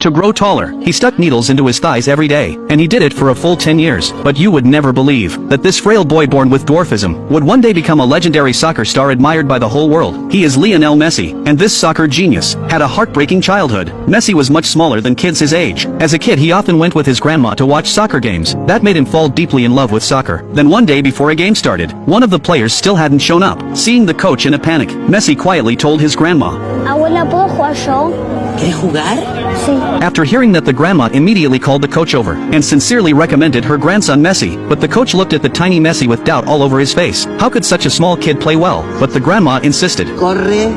To grow taller, he stuck needles into his thighs every day, and he did it for a full 10 years. But you would never believe that this frail boy born with dwarfism would one day become a legendary soccer star admired by the whole world. He is Lionel Messi, and this soccer genius had a heartbreaking childhood. Messi was much smaller than kids his age. As a kid, he often went with his grandma to watch soccer games. That made him fall deeply in love with soccer. Then one day before a game started, one of the players still hadn't shown up. Seeing the coach in a panic, Messi quietly told his grandma, Abuela, ¿puedo jugar yo? ¿Quieres jugar? Sí. After hearing that, the grandma immediately called the coach over and sincerely recommended her grandson Messi. But the coach looked at the tiny Messi with doubt all over his face. How could such a small kid play well? But the grandma insisted. Corre,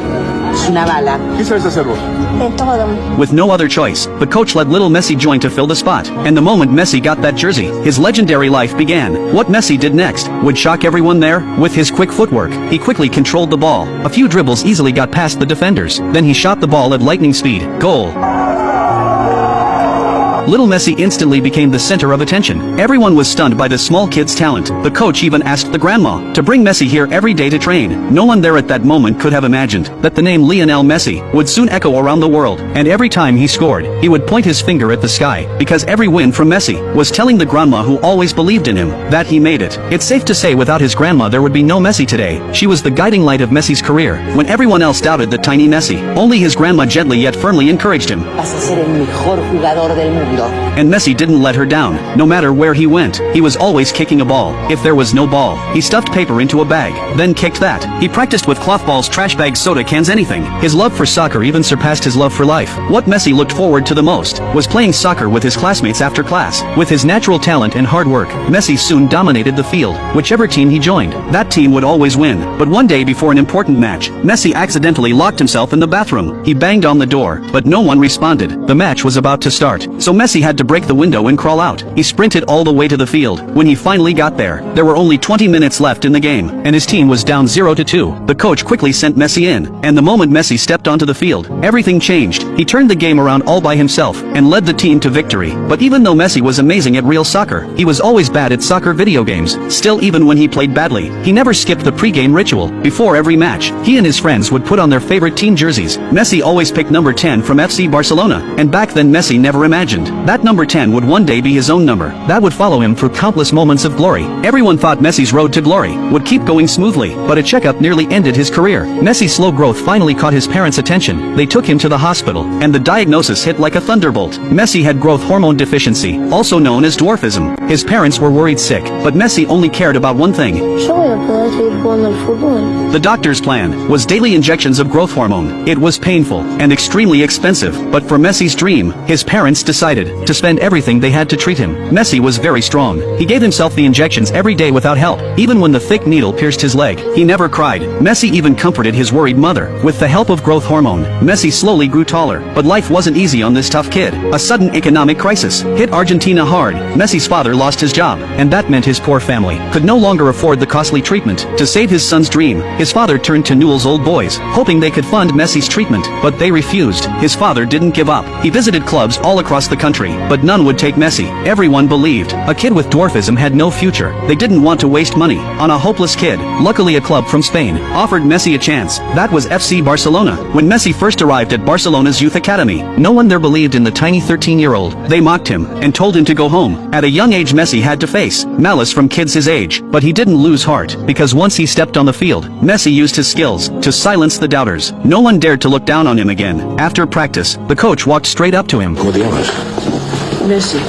es una bala. ¿Qué sabes hacer vos? De todo. With no other choice, the coach let little Messi join to fill the spot. And the moment Messi got that jersey, his legendary life began. What Messi did next would shock everyone there. With his quick footwork, he quickly controlled the ball. A few dribbles easily got past the defenders. Then he shot the ball at lightning speed. Goal. Little Messi instantly became the center of attention. Everyone was stunned by the small kid's talent. The coach even asked the grandma to bring Messi here every day to train. No one there at that moment could have imagined that the name Lionel Messi would soon echo around the world. And every time he scored, he would point his finger at the sky, because every win from Messi was telling the grandma, who always believed in him, that he made it. It's safe to say without his grandma there would be no Messi today. She was the guiding light of Messi's career. When everyone else doubted the tiny Messi, only his grandma gently yet firmly encouraged him. Vas a ser el mejor jugador del mundo. And Messi didn't let her down. No matter where he went, he was always kicking a ball. If there was no ball, he stuffed paper into a bag, then kicked that. He practiced with cloth balls, trash bags, soda cans, anything. His love for soccer even surpassed his love for life. What Messi looked forward to the most was playing soccer with his classmates after class. With his natural talent and hard work, Messi soon dominated the field. Whichever team he joined, that team would always win. But one day before an important match, Messi accidentally locked himself in the bathroom. He banged on the door, but no one responded. The match was about to start, so Messi had to break the window and crawl out. He sprinted all the way to the field. When he finally got there were only 20 minutes left in the game, and his team was down 0-2. The coach quickly sent Messi in, and the moment Messi stepped onto the field, everything changed. He turned the game around all by himself, and led the team to victory. But even though Messi was amazing at real soccer, he was always bad at soccer video games. Still, even when he played badly, he never skipped the pre-game ritual. Before every match, he and his friends would put on their favorite team jerseys. Messi always picked number 10 from FC Barcelona, and back then Messi never imagined that number 10 would one day be his own number. That would follow him through countless moments of glory. Everyone thought Messi's road to glory would keep going smoothly, but a checkup nearly ended his career. Messi's slow growth finally caught his parents' attention. They took him to the hospital, and the diagnosis hit like a thunderbolt. Messi had growth hormone deficiency, also known as dwarfism. His parents were worried sick, but Messi only cared about one thing. Yo voy a poder seguir jugando al fútbol. The doctor's plan was daily injections of growth hormone. It was painful and extremely expensive, but for Messi's dream, his parents decided to spend everything they had to treat him. Messi was very strong. He gave himself the injections every day without help. Even when the thick needle pierced his leg, he never cried. Messi even comforted his worried mother. With the help of growth hormone, Messi slowly grew taller. But life wasn't easy on this tough kid. A sudden economic crisis hit Argentina hard. Messi's father lost his job, and that meant his poor family could no longer afford the costly treatment. To save his son's dream, his father turned to Newell's Old Boys, hoping they could fund Messi's treatment. But they refused. His father didn't give up. He visited clubs all across the country, but none would take Messi. Everyone believed a kid with dwarfism had no future. They didn't want to waste money on a hopeless kid. Luckily, a club from Spain offered Messi a chance. That was FC Barcelona. When Messi first arrived at Barcelona's youth academy, no one there believed in the tiny 13-year-old. They mocked him and told him to go home. At a young age, Messi had to face malice from kids his age. But he didn't lose heart, because once he stepped on the field, Messi used his skills to silence the doubters. No one dared to look down on him again. After practice, the coach walked straight up to him. ¿Cómo te llamas? Messi.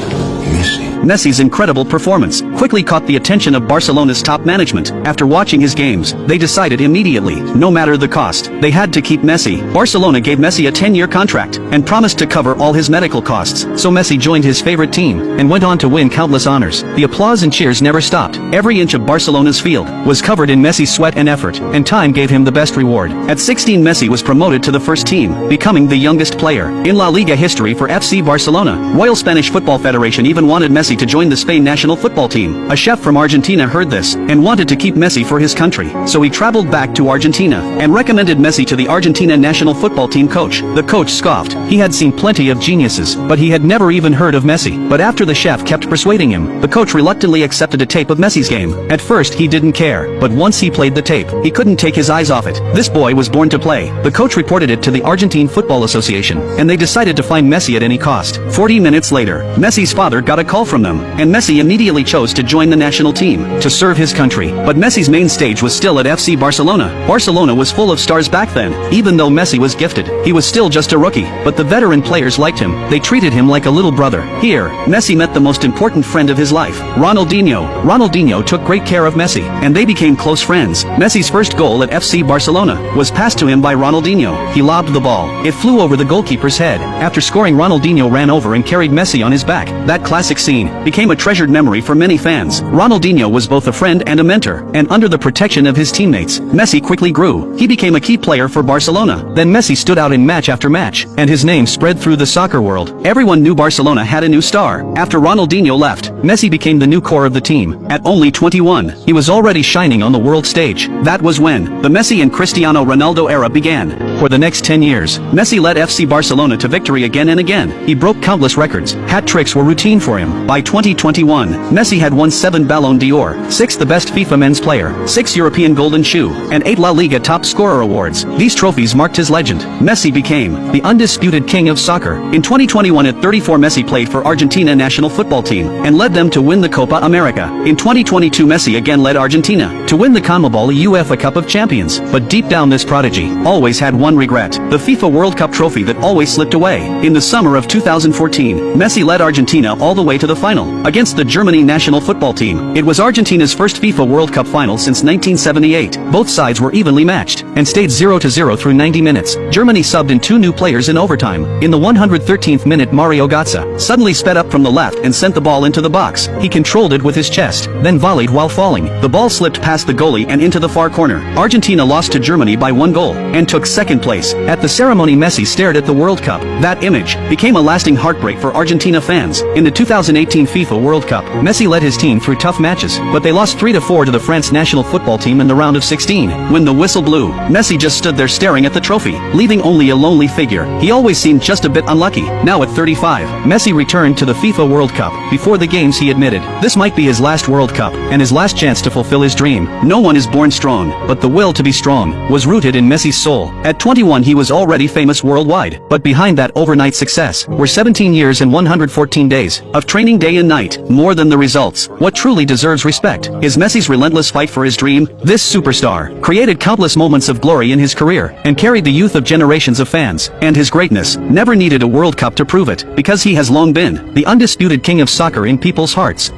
Messi. Messi's incredible performance quickly caught the attention of Barcelona's top management. After watching his games, they decided immediately, no matter the cost, they had to keep Messi. Barcelona gave Messi a 10-year contract and promised to cover all his medical costs. So Messi joined his favorite team and went on to win countless honors. The applause and cheers never stopped. Every inch of Barcelona's field was covered in Messi's sweat and effort, and time gave him the best reward. At 16, Messi was promoted to the first team, becoming the youngest player in La Liga history for FC Barcelona. Royal Spanish Football Federation even wanted Messi to join the Spain national football team. team. A chef from Argentina heard this, and wanted to keep Messi for his country. So he traveled back to Argentina, and recommended Messi to the Argentina national football team coach. The coach scoffed. He had seen plenty of geniuses, but he had never even heard of Messi. But after the chef kept persuading him, the coach reluctantly accepted a tape of Messi's game. At first he didn't care, but once he played the tape, he couldn't take his eyes off it. This boy was born to play. The coach reported it to the Argentine Football Association, and they decided to find Messi at any cost. 40 minutes later, Messi's father got a call from them, and Messi immediately chose to join the national team, to serve his country. But Messi's main stage was still at FC Barcelona. Barcelona was full of stars back then. Even though Messi was gifted, he was still just a rookie. But the veteran players liked him. They treated him like a little brother. Here, Messi met the most important friend of his life, Ronaldinho. Ronaldinho took great care of Messi, and they became close friends. Messi's first goal at FC Barcelona was passed to him by Ronaldinho. He lobbed the ball. It flew over the goalkeeper's head. After scoring, Ronaldinho ran over and carried Messi on his back. That classic scene became a treasured memory for many fans. Ronaldinho was both a friend and a mentor, and under the protection of his teammates, Messi quickly grew. He became a key player for Barcelona. Then Messi stood out in match after match, and his name spread through the soccer world. Everyone knew Barcelona had a new star. After Ronaldinho left, Messi became the new core of the team. At only 21, he was already shining on the world stage. That was when the Messi and Cristiano Ronaldo era began. For the next 10 years, Messi led FC Barcelona to victory again and again. He broke countless records. Hat tricks were routine for him. By 2021, Messi had won 7 Ballon d'Or, 6 the best FIFA men's player, 6 European Golden Shoe, and 8 La Liga top scorer awards. These trophies marked his legend. Messi became the undisputed king of soccer. In 2021 at 34, Messi played for Argentina national football team, and led them to win the Copa America. In 2022, Messi again led Argentina to win the CONMEBOL UEFA Cup of Champions. But deep down, this prodigy always had one regret: the FIFA World Cup trophy that always slipped away. In the summer of 2014, Messi led Argentina all the way to the final, against the Germany national football team. It was Argentina's first FIFA World Cup final since 1978. Both sides were evenly matched, and stayed 0-0 through 90 minutes. Germany subbed in 2 new players in overtime. In the 113th minute, Mario Götze suddenly sped up from the left and sent the ball into the box. He controlled it with his chest, then volleyed while falling. The ball slipped past the goalie and into the far corner. Argentina lost to Germany by 1 goal, and took second place. At the ceremony, Messi stared at the World Cup. That image became a lasting heartbreak for Argentina fans. In the 2018 FIFA World Cup, Messi led his team through tough matches, but they lost 3-4 to the France national football team in the round of 16. When the whistle blew, Messi just stood there staring at the trophy, leaving only a lonely figure. He always seemed just a bit unlucky. Now at 35, Messi returned to the FIFA World Cup. Before the games, he admitted this might be his last World Cup, and his last chance to fulfill his dream. No one is born strong, but the will to be strong was rooted in Messi's soul. At 21, he was already famous worldwide, but behind that overnight success were 17 years and 114 days of training day and night. More than the results, what truly deserves respect is Messi's relentless fight for his dream. This superstar created countless moments of glory in his career, and carried the youth of generations of fans. And his greatness never needed a World Cup to prove it, because he has long been the undisputed king of soccer in people's hearts.